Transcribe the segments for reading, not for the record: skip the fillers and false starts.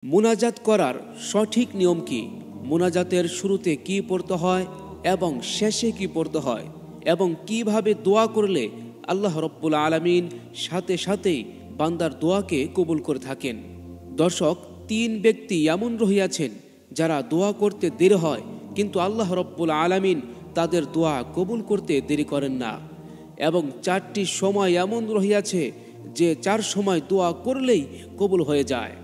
মুনাজাত করার সঠিক নিয়ম কি? মুনাজাতের শুরুতে কি পড়তে হয় এবং শেষে কি পড়তে হয় এবং কিভাবে দোয়া করলে আল্লাহ রব্বুল আলামিন সাথে সাথেই বান্দার দোয়াকে কবুল করে থাকেন। দর্শক, 3 ব্যক্তি এমন রহিয়াছেন যারা দোয়া করতে দেরি হয়, কিন্তু আল্লাহ রব্বুল আলামিন তাদের দোয়া কবুল করতে দেরি করেন না। এবং 4টি সময় এমন রহিয়াছে যে 4 সময় দোয়া করলেই কবুল হয়ে যায়।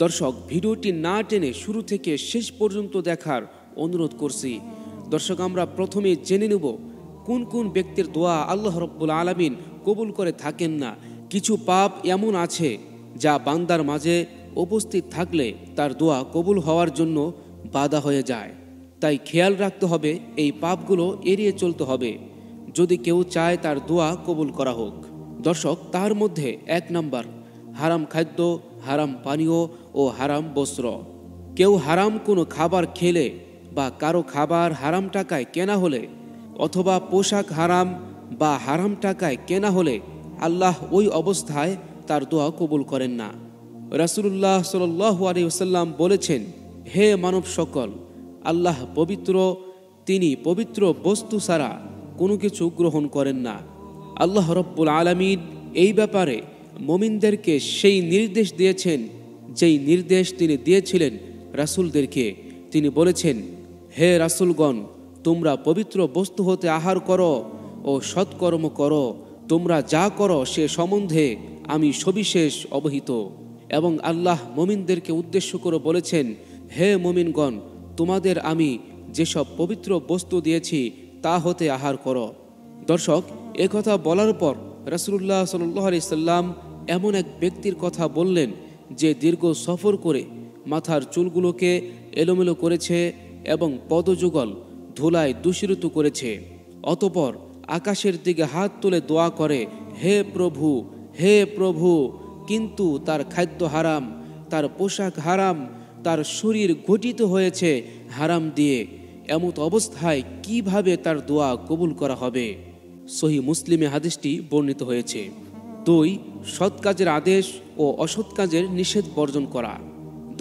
দর্শক, ভিডিওটি না টেনে শুরু থেকে শেষ পর্যন্ত দেখার অনুরোধ করছি। দর্শক, আমরা প্রথমে জেনে নেব কোন কোন ব্যক্তির দোয়া আল্লাহ রব্বুল আলামিন কবুল করে থাকেন না। কিছু পাপ এমন আছে যা বান্দার মাঝে উপস্থিত থাকলে তার দোয়া কবুল হওয়ার জন্য বাধা হয়ে যায়। তাই খেয়াল রাখতে হবে, এই পাপগুলো এড়িয়ে চলতে হবে যদি কেউ চায় তার দোয়া কবুল করা হোক। দর্শক, তার মধ্যে 1 নাম্বার, হারাম খাদ্য, হারাম পানীয় ও হারাম বস্ত্র। কেউ হারাম কোনো খাবার খেলে বা কারো খাবার হারাম টাকায় কেনা হলে অথবা পোশাক হারাম বা হারাম টাকায় কেনা হলে আল্লাহ ওই অবস্থায় তার দোয়া কবুল করেন না। রাসূলুল্লাহ সাল্লাল্লাহু আলাইহি ওয়াসাল্লাম বলেছেন, হে মানব সকল, আল্লাহ পবিত্র, তিনি পবিত্র বস্তু ছাড়া কোনো কিছু গ্রহণ করেন না। আল্লাহ রব্বুল আলামিন এই ব্যাপারে মুমিনদেরকে সেই নির্দেশ দিয়েছেন যেই নির্দেশ তিনি দিয়েছিলেন রাসূলদেরকে। তিনি বলেছেন, হে রাসূলগণ, তোমরা পবিত্র বস্তু হতে আহার করো ও সৎকর্ম করো। তোমরা যা করো সে সম্বন্ধে আমি সবিশেষ অবহিত। এবং আল্লাহ মুমিনদেরকে উদ্দেশ্য করে বলেছেন, হে মুমিনগণ, তোমাদের আমি যেসব পবিত্র বস্তু দিয়েছি তা হতে আহার করো। দর্শক, একথা বলার পর রাসূলুল্লাহ সাল্লাল্লাহু আলাইহি সাল্লাম এমন এক ব্যক্তির কথা বললেন যে দীর্ঘ সফর করে মাথার চুলগুলোকে এলোমেলো করেছে এবং পদযুগল ধুলায় দূষিত করেছে। অতঃপর আকাশের দিকে হাত তুলে দোয়া করে, হে প্রভু, হে প্রভু, কিন্তু তার খাদ্য হারাম, তার পোশাক হারাম, তার শরীর গঠিত হয়েছে হারাম দিয়ে। এমত অবস্থায় কিভাবে তার দোয়া কবুল করা হবে? সহিহ মুসলিমে হাদিসটি বর্ণিত হয়েছে। 2. সৎ কাজের আদেশ ও অসৎ কাজের নিষেধ বর্জন করা।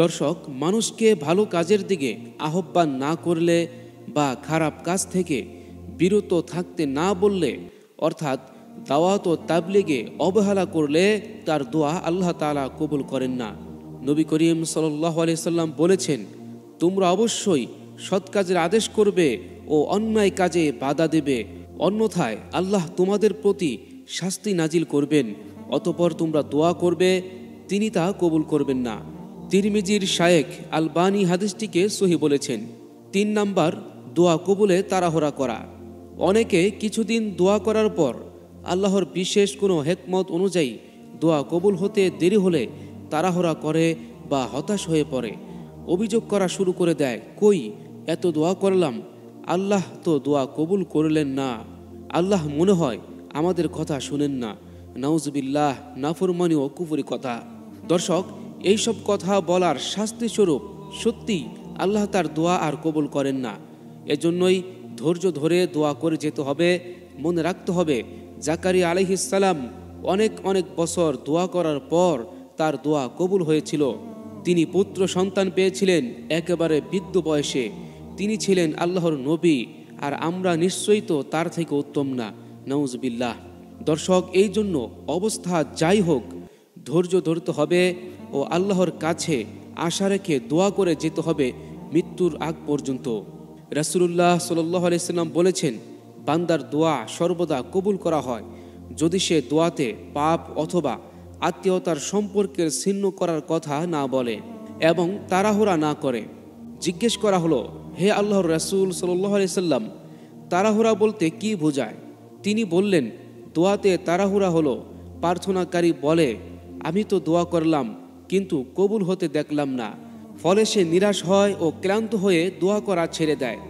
দর্শক, মানুষকে ভালো কাজের দিকে আহ্বান না করলে বা খারাপ কাজ থেকে বিরত থাকতে না বললে, অর্থাৎ দাওয়াত ও তাবলীগে অবহেলা করলে তার দোয়া আল্লাহ তাআলা কবুল করেন না। নবী করিম সাল্লাল্লাহু আলাইহি সাল্লাম বলেছেন, তোমরা অবশ্যই সৎ কাজের আদেশ করবে ও অন্যায় কাজে বাধা দেবে, অন্যথায় আল্লাহ তোমাদের প্রতি শাস্তি নাজিল করবেন। অতঃপর তোমরা দোয়া করবে, তিনি তা কবুল করবেন না। তিরমিজির শায়েখ আলবানী হাদিসটিকে সহিহ বলেছেন। 3 নাম্বার, দোয়া কবুলে তাড়াহুড়া করা। অনেকে কিছুদিন দোয়া করার পর আল্লাহর বিশেষ কোনো হিকমত অনুযায়ী দোয়া কবুল হতে দেরি হলে তাড়াহুড়া করে বা হতাশ হয়ে পড়ে। অভিযোগ করা শুরু করে দেয়, কই এত দোয়া করলাম, আল্লাহ তো দোয়া কবুল করলেন না, আল্লাহ মনে হয় আমাদের কথা শুনেন না। নাউজুবিল্লাহ, নাফরমানি ও কুফরি কথা। দর্শক, এইসব কথা বলার শাস্তি স্বরূপ সত্যি আল্লাহ তার দোয়া আর কবুল করেন না। এজন্যই ধৈর্য ধরে দোয়া করে যেতে হবে। মনে রাখতে হবে, জাকারিয়া আলাইহিস সালাম অনেক অনেক বছর দোয়া করার পর তার দোয়া কবুল হয়েছিল। তিনি পুত্র সন্তান পেয়েছিলেন একেবারে বৃদ্ধ বয়সে। তিনি ছিলেন আল্লাহর নবী, আর আমরা নিশ্চয়ই তো তার থেকে উত্তম না। নাউজুবিল্লাহ। দর্শক, এই জন্য অবস্থা যাই হোক ধৈর্য ধরতে হবে ও আল্লাহর কাছে আশা রেখে দোয়া করে যেতে হবে মৃত্যুর আগ পর্যন্ত। রাসূলুল্লাহ সাল্লাল্লাহু আলাইহি সাল্লাম বলেছেন, বান্দার দোয়া সর্বদা কবুল করা হয় যদি সে দোয়াতে পাপ অথবা আত্মীয়তার সম্পর্কের ছিন্ন করার কথা না বলে এবং তাড়াহুড়া না করে। জিজ্ঞেস করা হলো, হে আল্লাহর রাসূল সাল্লাল্লাহু আলাইহি সাল্লাম, তাড়াহুড়া বলতে কি বোঝায়? তিনি বললেন, দোয়াতে তাড়াহুড়া হলো প্রার্থনাকারী বলে, আমি তো দোয়া করলাম কিন্তু কবুল হতে দেখলাম না, ফলে সে নিরাশ হয় ও ক্লান্ত হয়ে দোয়া করা ছেড়ে দেয়।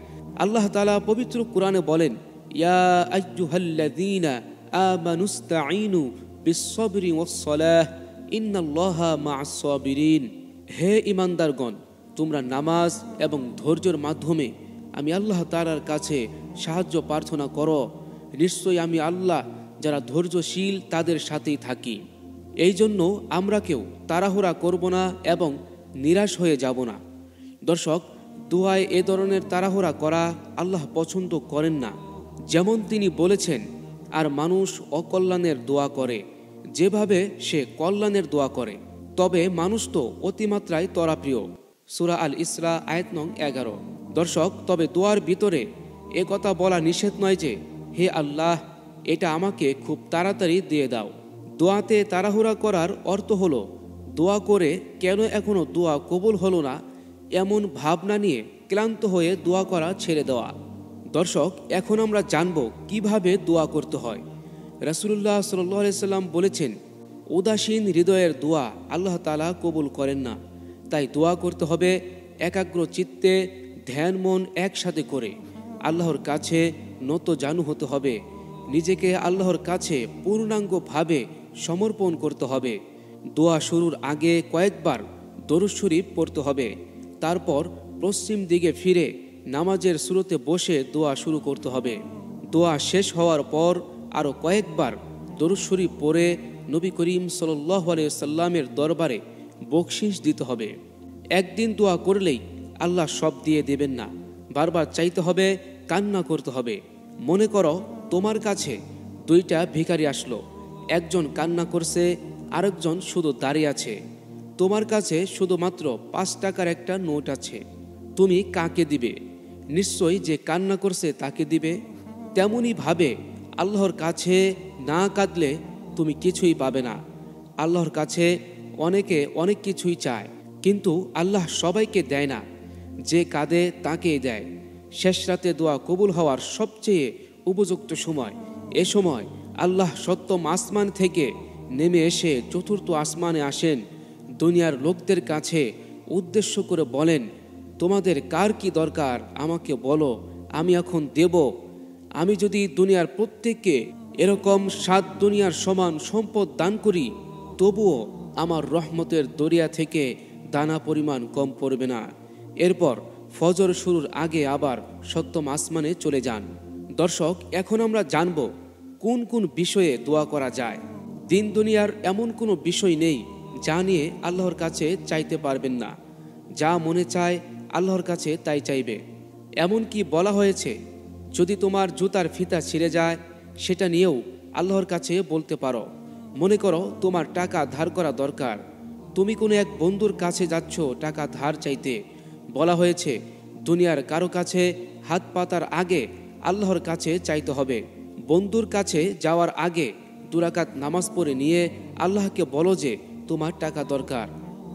আল্লাহ তাআলা পবিত্র কুরআনে বলেন, ইয়া আইয়ুহাল্লাযীনা আমানুস্তাঈনু বিস-সাবরি ওয়াস-সালাহ ইন্নাল্লাহা মা'আস সাবিরিন। হে ঈমানদারগণ, তোমরা নামাজ এবং ধৈর্যের মাধ্যমে আমি আল্লাহ তাআলার কাছে সাহায্য প্রার্থনা করো। নিশ্চয়ই আমি আল্লাহ যারা ধৈর্যশীল তাদের সাথেই থাকি। এই জন্য আমরা কেউ তাড়াহুড়া করব না এবং নিরাশ হয়ে যাব না। দর্শক, দোয়ায় এ ধরনের তাড়াহুড়া করা আল্লাহ পছন্দ করেন না। যেমন তিনি বলেছেন, আর মানুষ অকল্যাণের দোয়া করে যেভাবে সে কল্যাণের দোয়া করে, তবে মানুষ তো অতিমাত্রায় তরাপ্রিয়। সূরা আল ইসরা আয়াত নং 11। দর্শক, তবে দোয়ার ভিতরে এ কথা বলা নিষেধ নয় যে, হে আল্লাহ, এটা আমাকে খুব তাড়াতাড়ি দিয়ে দাও। দোয়াতে তাড়াহুড়া করার অর্থ হলো দোয়া করে কেন এখনো দোয়া কবুল হলো না এমন ভাবনা নিয়ে ক্লান্ত হয়ে দোয়া করা ছেড়ে দেওয়া। দর্শক, এখন আমরা জানব কিভাবে দোয়া করতে হয়। রাসূলুল্লাহ সাল্লাল্লাহু আলাইহি সাল্লাম বলেছেন, উদাসীন হৃদয়ের দোয়া আল্লাহ তাআলা কবুল করেন না। তাই দোয়া করতে হবে একাগ্র চিত্তে, ধ্যান মন একসাথে করে। আল্লাহর কাছে নত জানু হতে হবে। নিজেকে আল্লাহর কাছে পূর্ণাঙ্গভাবে সমর্পণ করতে হবে। দোয়া শুরুর আগে কয়েকবার দরুদ শরীফ পড়তে হবে। তারপর পশ্চিম দিকে ফিরে নামাজের শুরুতে বসে দোয়া শুরু করতে হবে। দোয়া শেষ হওয়ার পর আরও কয়েকবার দরুদ শরীফ পড়ে নবী করিম সাল্লাল্লাহু আলাইহি সাল্লামের দরবারে বকশিশ দিতে হবে। একদিন দোয়া করলেই আল্লাহ সব দিয়ে দেবেন না, বারবার চাইতে হবে, কান্না করতে হবে। মনে করো তোমার কাছে দুইটা ভিখারি আসলো, একজন কান্না করছে, আরেকজন শুধু দাঁড়িয়ে আছে। তোমার কাছে শুধুমাত্র 5 টাকার একটা নোট আছে। তুমি কাকে দিবে? নিশ্চয়ই যে কান্না করছে তাকে দিবে। তেমনি ভাবে আল্লাহর কাছে না কাঁদলে তুমি কিছুই পাবে না। আল্লাহর কাছে অনেকে অনেক কিছুই চায়, কিন্তু আল্লাহ সবাইকে দেয় না। যে কাঁদে তাকেই দেয়। শেষ রাতে দোয়া কবুল হওয়ার সবচেয়ে উপযুক্ত সময় এ সময়। আল্লাহ সপ্তম আসমান থেকে নেমে এসে চতুর্থ আসমানে আসেন। দুনিয়ার লোকদের কাছে উদ্দেশ্য করে বলেন, তোমাদের কার কি দরকার আমাকে বলো, আমি এখন দেব। আমি যদি দুনিয়ার প্রত্যেককে এরকম 7 দুনিয়ার সমান সম্পদ দান করি, তবুও আমার রহমতের দরিয়া থেকে দানা পরিমাণ কম পড়বে না। এরপর ফজর শুরুর আগে আবার সপ্তম আসমানে চলে যান। দর্শক, এখন আমরা জানব কোন কোন বিষয়ে দোয়া করা যায়। দিন দুনিয়ার এমন কোনো বিষয় নেই যা নিয়ে আল্লাহর কাছে চাইতে পারবেন না। যা মনে চায় আল্লাহর কাছে তাই চাইবে। এমন কি বলা হয়েছে, যদি তোমার জুতার ফিতা ছিঁড়ে যায় সেটা নিয়েও আল্লাহর কাছে বলতে পারো। মনে করো তোমার টাকা ধার করা দরকার, তুমি কোনো এক বন্ধুর কাছে যাচ্ছ টাকা ধার চাইতে। বলা হয়েছে দুনিয়ার কারো কাছে হাত পাতার আগে আল্লাহর কাছে চাইতে হবে। বন্ধুর কাছে যাওয়ার আগে 2 রাকাত নামাজ পড়ে নিয়ে আল্লাহকে বলো যে তোমার টাকা দরকার,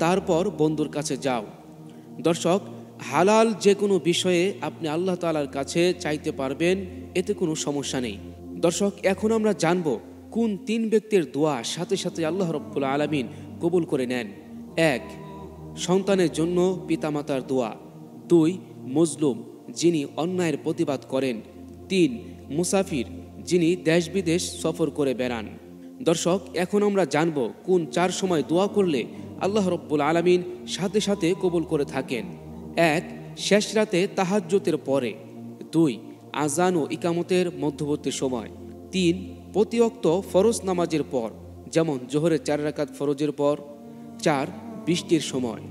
তারপর বন্ধুর কাছে যাও। দর্শক, হালাল যে কোনো বিষয়ে আপনি আল্লাহ তাআলার কাছে চাইতে পারবেন, এতে কোনো সমস্যা নেই। দর্শক, এখন আমরা জানব কোন 3 ব্যক্তির দোয়া সাথে সাথে আল্লাহ রাব্বুল আলামিন কবুল করে নেন। 1. সন্তানের জন্য পিতামাতার দোয়া। 2. মজলুম, যিনি অন্যায়ের প্রতিবাদ করেন। 3. মুসাফির, যিনি দেশ বিদেশ সফর করে বেড়ান। দর্শক, এখন আমরা জানব কোন 4 সময় দোয়া করলে আল্লাহ রাব্বুল আলামিন সাথে সাথে কবুল করে থাকেন। 1. শেষ রাতে তাহাজ্জুদের পরে। 2. আজান ও ইকামতের মধ্যবর্তী সময়। 3. প্রতি ওয়াক্ত ফরজ নামাজের পর, যেমন জোহরের 4 রাকাত ফরজের পর। 4. বৃষ্টির সময়।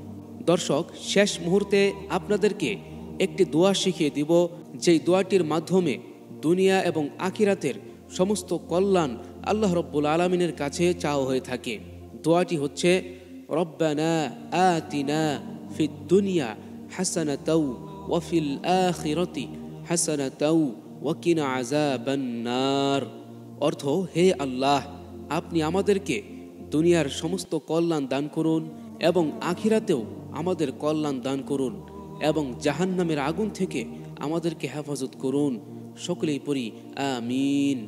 দর্শক, শেষ মুহূর্তে আপনাদেরকে একটি দোয়া শিখিয়ে দিব, যেই দোয়াটির মাধ্যমে দুনিয়া এবং আখিরাতের সমস্ত কল্যাণ আল্লাহ রাব্বুল আলামিনের কাছে চাওয়া হয়ে থাকে। দোয়াটি হচ্ছে, রব্বানা আতিনা ফিদ দুনিয়া হাসানাতাও ওয়া ফিল আখিরাতি হাসানাতাও ওয়া কিনা আযাবান নার। অর্থ, হে আল্লাহ, আপনি আমাদেরকে দুনিয়ার সমস্ত কল্যাণ দান করুন এবং আখিরাতেও আমাদের কল্যাণ দান করুন এবং জাহান্নামের আগুন থেকে আমাদেরকে হেফাজত করুন। সকলেই পড়ি আমিন।